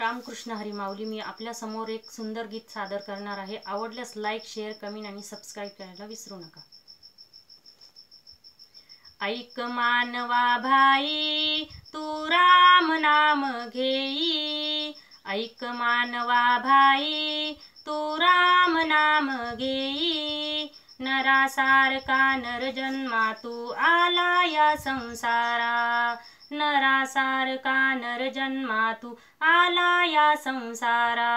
रामकृष्ण हरी माऊली. मी आपल्या समोर एक सुंदर गीत सादर करणार आहे. आवडल्यास लाईक, शेअर, कमेंट आणि सबस्क्राईब करायला विसरू नका. ऐक मानवा भाई तू राम नाम घेई, ऐक मानवा भाई तू राम नाम घेई. नरासारखा नर जन्मा तू आला या संसारा, नरासारखा नर जन्मा तू आला या संसारा.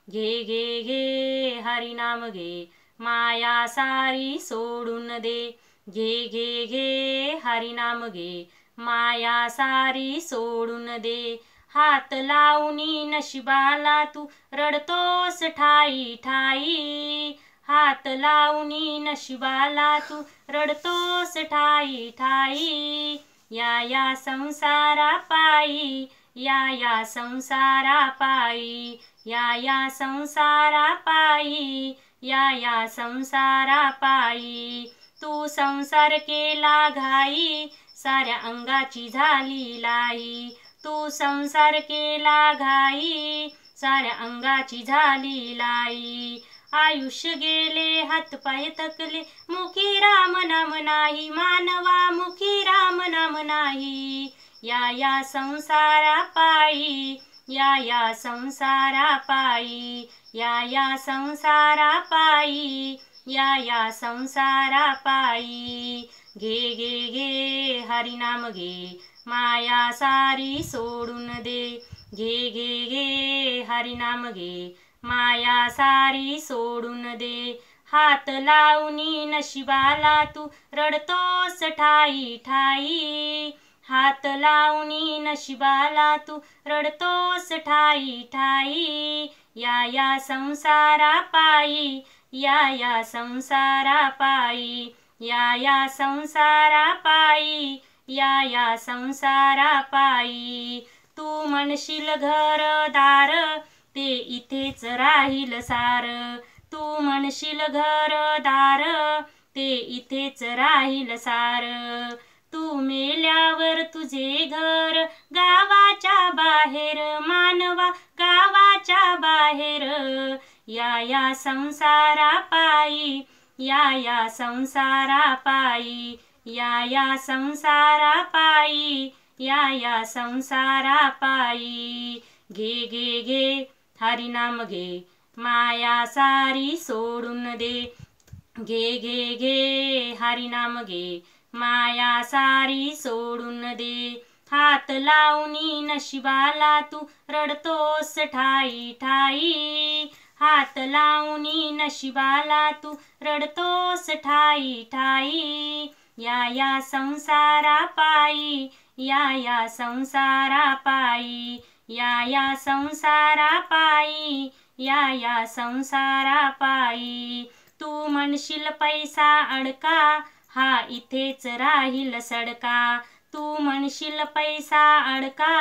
घे घे घे हरिनाम घे, माया सारी सोडून दे. घे घे घे हरिनाम घे, माया सारी सोडून दे. हात लावणी नशिबाला तू रडतोस ठाई ठाई, हात लावणी नशिबाला तू रडतोस ठाई ठाई. या संसारा पायी, या संसारा पायी, या संसारा पायी, या संसारा पायी. तू संसार केला घाई, साऱ्या अंगाची झाली लाई. तू संसार केला घाई, साऱ्या अंगाची झाली लाई. आयुष्य गेले हातपाय थकले, मुखी राम नाम नाही. मानवा मुखी राम नाम नाही. या संसारा पायी, या संसारा पायी, या संसारा पायी, या संसारा पायी. घे घे घे हरिनाम घे, माया सारी सोडून दे. घे घे घे हरिनाम घे, माया सारी सोडून दे. हात लावणी नशिबाला तू रडतोस ठाई ठाई, हात लावणी नशिबाला तू रडतोस ठाई ठाई. या संसारा पायी, या संसारा पायी, या संसारा पायी, या संसारा पायी. तू म्हणशील घरदार ते इथेच राहील सार, तू म्हणशील घरदार ते इथेच राहील सार. तू मेल्यावर तुझे घर गावाच्या बाहेर, मानवा गावाच्या बाहेर. या संसारा पायी, या संसारा पायी, या संसारा पायी, या संसारा पायी. घे घे घे हरिनाम घे, माया सारी सोडून दे. घे घे घे हरिनाम घे, माया सारी सोडून दे. हात लावणी नशिबाला तू रडतोस ठाई ठाई, हात लावणी नशिबाला तू रडतोस ठाई ठाई. या संसारा पायी, या संसारा पायी, या संसारा पायी, या संसारा पायी. तू म्हणशील पैसा अडका, हा इथेच राहील सडका. तू म्हणशील पैसा अडका,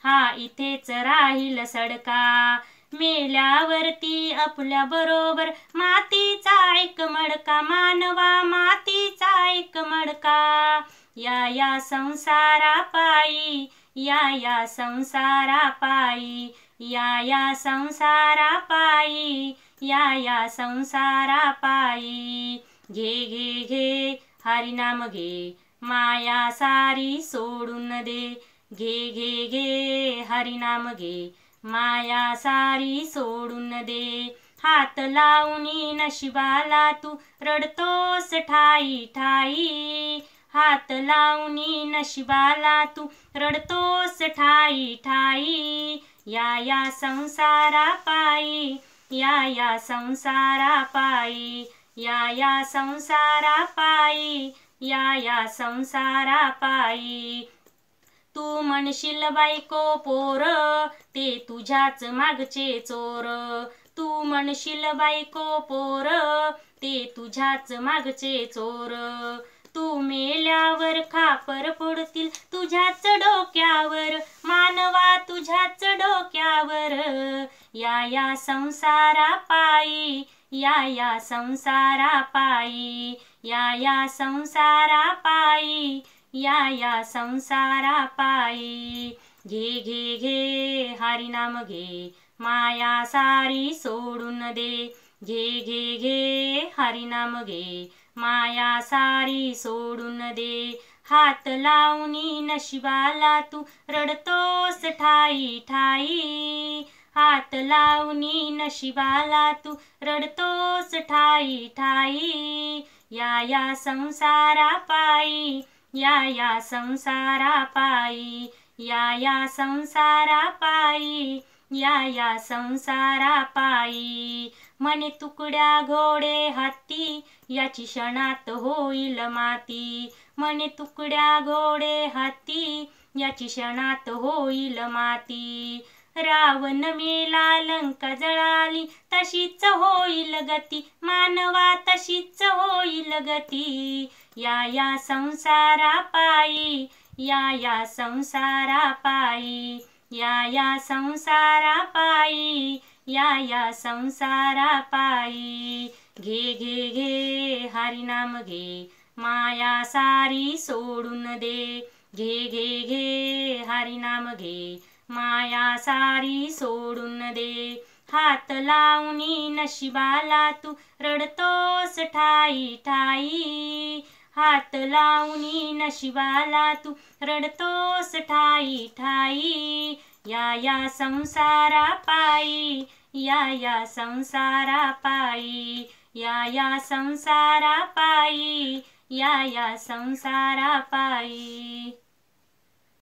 हा इथेच राहील सडका. मेल्यावरती आपल्या बरोबर मातीचा एक मडका, मानवा मातीचा एक मडका. या संसारा पायी, या संसारा पायी, या संसारा पायी, या संसारा पायी. घे घे घे हरिनाम घे, माया सारी सोडून दे. घे घे घे हरिनाम घे, माया सारी सोडून दे. हात लावणी नशिबाला तू रडतोस ठाई ठाई, हात लावणी नशिबाला तू रडतोस ठाई ठाई. या संसारा पायी, या संसारा पायी, या संसारा पायी, या संसारा पायी. तू म्हणशील बायको पोर ते तुझ्याच मागचे चोर, तू म्हणशील बायको पोर ते तुझ्याच मागचे चोर. तू मेल्यावर खापर पडतील तुझ्याच डोक्यावर, मानवा तुझ्याच डोक्यावर. या संसारा पायी, या संसारा पायी, या संसारा पायी, या संसारा पायी. घे घे घे हरी नाम घे, माया सारी सोडून दे. घे घे घे हरी नाम घे, माया सारी सोडून दे. हात लावणी नशिबाला तू रडतोस ठाई ठाई. हात लावणी नशिबाला तू रडतोस ठाई ठाई. या संसारा पायी, या संसारा पायी. या संसारा पायी, या संसारा पायी. म्हणे तुकड्या घोडे हत्ती, याची क्षणात होईल माती. म्हणे तुकड्या घोडे हत्ती, याची क्षणात होईल माती. रावण मेला लंका जळाली, तशीच होईल गती. मानवा तशीच होईल गती. या संसारा पायी, या संसारा पायी. या संसारा पायी, या संसारा पायी. घे घे घे हरी नाम घे, माया सारी सोडून दे. घे घे घे हरी नाम घे, माया सारी सोडून दे. हात लावणी नशिबाला तू रडतोस ठाई ठाई. हात लावणी नशिबाला तू रडतोस ठाई ठाई. या संसारा पायी, या संसारा पायी. या संसारा पायी, या संसारा पायी.